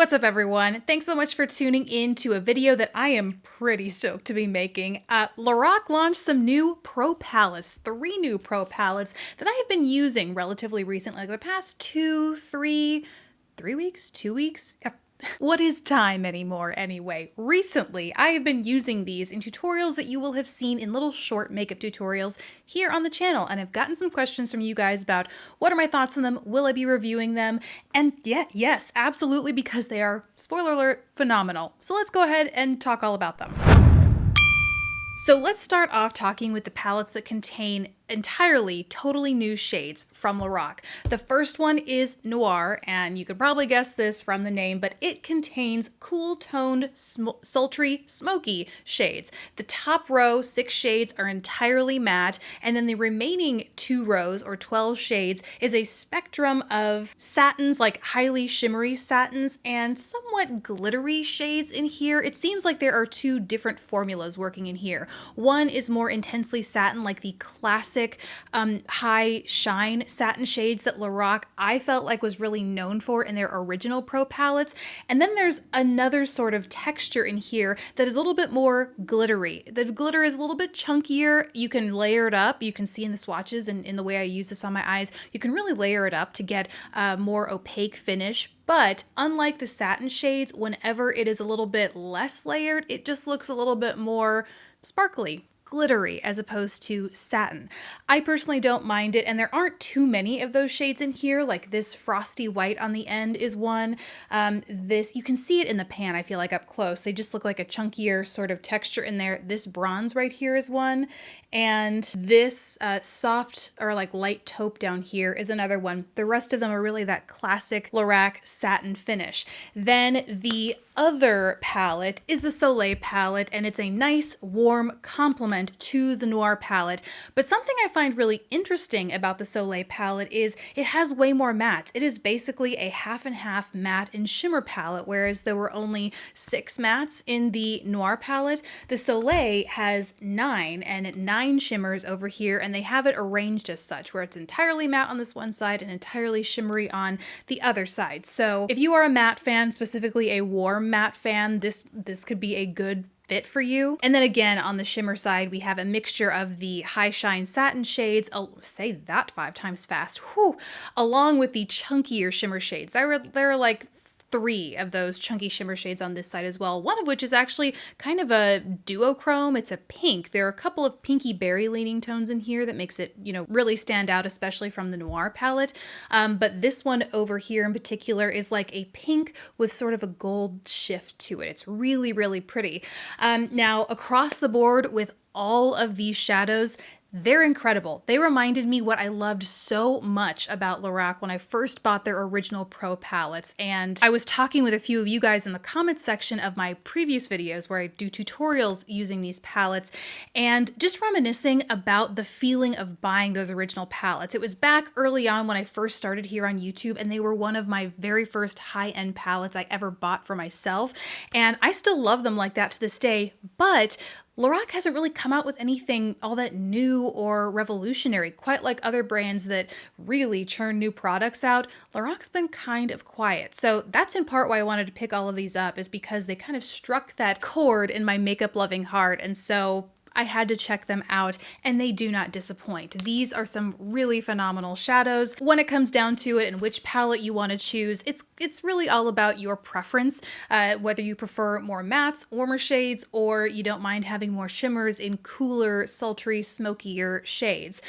What's up everyone? Thanks so much for tuning in to a video that I am pretty stoked to be making. Lorac launched some new Pro Palettes, 3 new Pro Palettes that I have been using relatively recently, like the past 3 weeks? 2 weeks? Yep. What is time anymore anyway? Recently, I have been using these in tutorials that you will have seen in little short makeup tutorials here on the channel, and I've gotten some questions from you guys about what are my thoughts on them, will I be reviewing them, and yeah, yes, absolutely, because they are, spoiler alert, phenomenal. So let's go ahead and talk all about them. So let's start off talking with the palettes that contain entirely, totally new shades from Lorac. The first one is Noir, and you could probably guess this from the name, but it contains cool-toned, sultry, smoky shades. The top row, 6 shades, are entirely matte, and then the remaining 2 rows, or 12 shades, is a spectrum of satins, like highly shimmery satins, and somewhat glittery shades in here. It seems like there are 2 different formulas working in here. One is more intensely satin, like the classic high shine satin shades that Lorac I felt like was really known for in their original Pro palettes. And then there's another sort of texture in here that is a little bit more glittery. The glitter is a little bit chunkier. You can layer it up. You can see in the swatches and in the way I use this on my eyes, you can really layer it up to get a more opaque finish. But unlike the satin shades, whenever it is a little bit less layered, it just looks a little bit more sparkly, glittery, as opposed to satin. I personally don't mind it, and there aren't too many of those shades in here. Like this frosty white on the end is one. This, you can see it in the pan, I feel like, up close. They just look like a chunkier sort of texture in there. This bronze right here is one. And this soft or like light taupe down here is another one. The rest of them are really that classic Lorac satin finish. Then the other palette is the Soleil palette, and it's a nice warm complement to the Noir palette. But something I find really interesting about the Soleil palette is it has way more mattes. It is basically a half and half matte and shimmer palette, whereas there were only 6 mattes in the Noir palette. The Soleil has 9 and 9 shimmers over here, and they have it arranged as such, where it's entirely matte on this one side and entirely shimmery on the other side. So if you are a matte fan, specifically a warm matte fan, this could be a good fit for you. And then again, on the shimmer side, we have a mixture of the high shine satin shades, I'll say that 5 times fast, whew, along with the chunkier shimmer shades. There are like 3 of those chunky shimmer shades on this side as well, one of which is actually kind of a duochrome. It's a pink. There are a couple of pinky berry leaning tones in here that makes it, you know, really stand out, especially from the Noir palette. But this one over here in particular is like a pink with sort of a gold shift to it. It's really, really pretty. Now, across the board with all of these shadows, they're incredible. They reminded me what I loved so much about Lorac when I first bought their original Pro palettes, and I was talking with a few of you guys in the comments section of my previous videos where I do tutorials using these palettes, and just reminiscing about the feeling of buying those original palettes. It was back early on when I first started here on YouTube, and they were one of my very first high-end palettes I ever bought for myself, and I still love them like that to this day, but Lorac hasn't really come out with anything all that new or revolutionary, quite like other brands that really churn new products out. Lorac's been kind of quiet. So that's in part why I wanted to pick all of these up, is because they kind of struck that chord in my makeup loving heart. And so I had to check them out, and they do not disappoint. These are some really phenomenal shadows. When it comes down to it and which palette you want to choose, it's really all about your preference, whether you prefer more mattes, warmer shades, or you don't mind having more shimmers in cooler, sultry, smokier shades.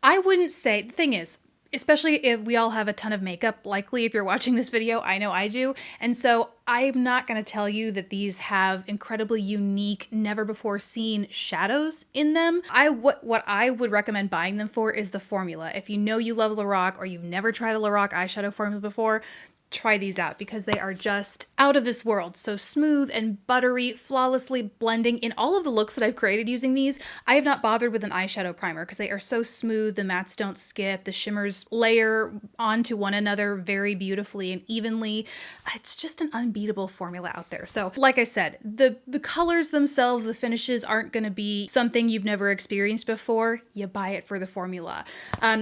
I wouldn't say, the thing is, especially if we all have a ton of makeup, likely if you're watching this video, I know I do, and so I'm not going to tell you that these have incredibly unique, never before seen shadows in them. What I would recommend buying them for is the formula. If you know you love Lorac or you've never tried a Lorac eyeshadow formula before, try these out because they are just out of this world. So smooth and buttery, flawlessly blending. In all of the looks that I've created using these, I have not bothered with an eyeshadow primer because they are so smooth, the mattes don't skip, the shimmers layer onto one another very beautifully and evenly. It's just an unbeatable formula out there. So like I said, the colors themselves, the finishes aren't going to be something you've never experienced before. You buy it for the formula.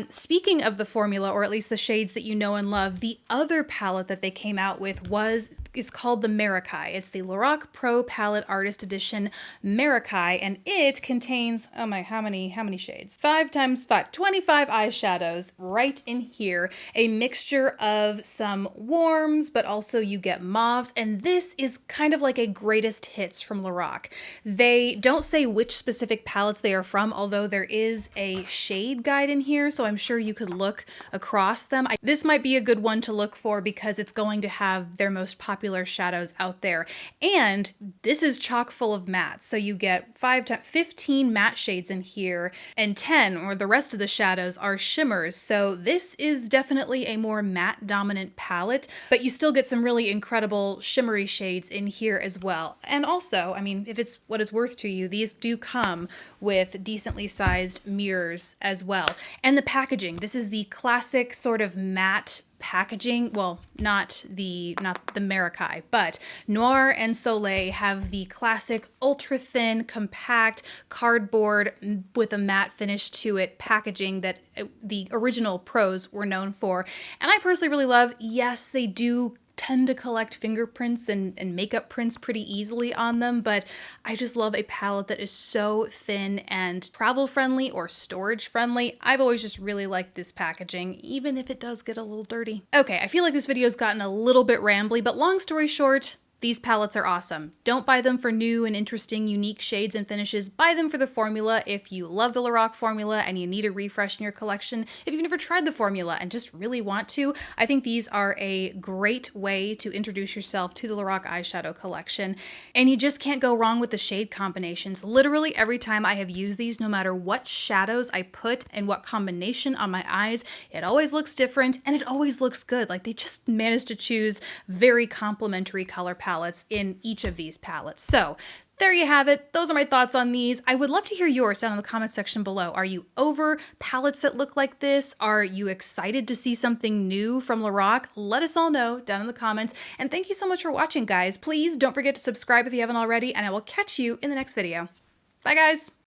Speaking of the formula, or at least the shades that you know and love, the other palette that they came out with was is called the Maracay. It's the Lorac Pro Palette Artist Edition Maracay, and it contains, oh my, how many shades? 5 times 5, 25 eyeshadows right in here. A mixture of some warms, but also you get mauves, and this is kind of like a greatest hits from Lorac. They don't say which specific palettes they are from, although there is a shade guide in here, so I'm sure you could look across them. This might be a good one to look for because it's going to have their most popular shadows out there. And this is chock full of mattes, so you get 15 matte shades in here, and 10, or the rest of the shadows, are shimmers. So this is definitely a more matte dominant palette, but you still get some really incredible shimmery shades in here as well. And also, I mean, if it's what it's worth to you, these do come with decently sized mirrors as well. And the packaging, this is the classic sort of matte packaging. Well, not the Maracay, but Noir and Soleil have the classic ultra thin, compact cardboard with a matte finish to it packaging that the original pros were known for. And I personally really love. Yes, they do tend to collect fingerprints and makeup prints pretty easily on them, but I just love a palette that is so thin and travel friendly or storage friendly. I've always just really liked this packaging, even if it does get a little dirty. Okay, I feel like this video's gotten a little bit rambly, but long story short, these palettes are awesome. Don't buy them for new and interesting, unique shades and finishes. Buy them for the formula if you love the Lorac formula and you need a refresh in your collection. If you've never tried the formula and just really want to, I think these are a great way to introduce yourself to the Lorac eyeshadow collection. And you just can't go wrong with the shade combinations. Literally every time I have used these, no matter what shadows I put and what combination on my eyes, it always looks different and it always looks good. Like, they just managed to choose very complementary color palettes in each of these palettes. So there you have it. Those are my thoughts on these. I would love to hear yours down in the comment section below. Are you over palettes that look like this? Are you excited to see something new from Lorac? Let us all know down in the comments. And thank you so much for watching, guys. Please don't forget to subscribe if you haven't already, and I will catch you in the next video. Bye, guys.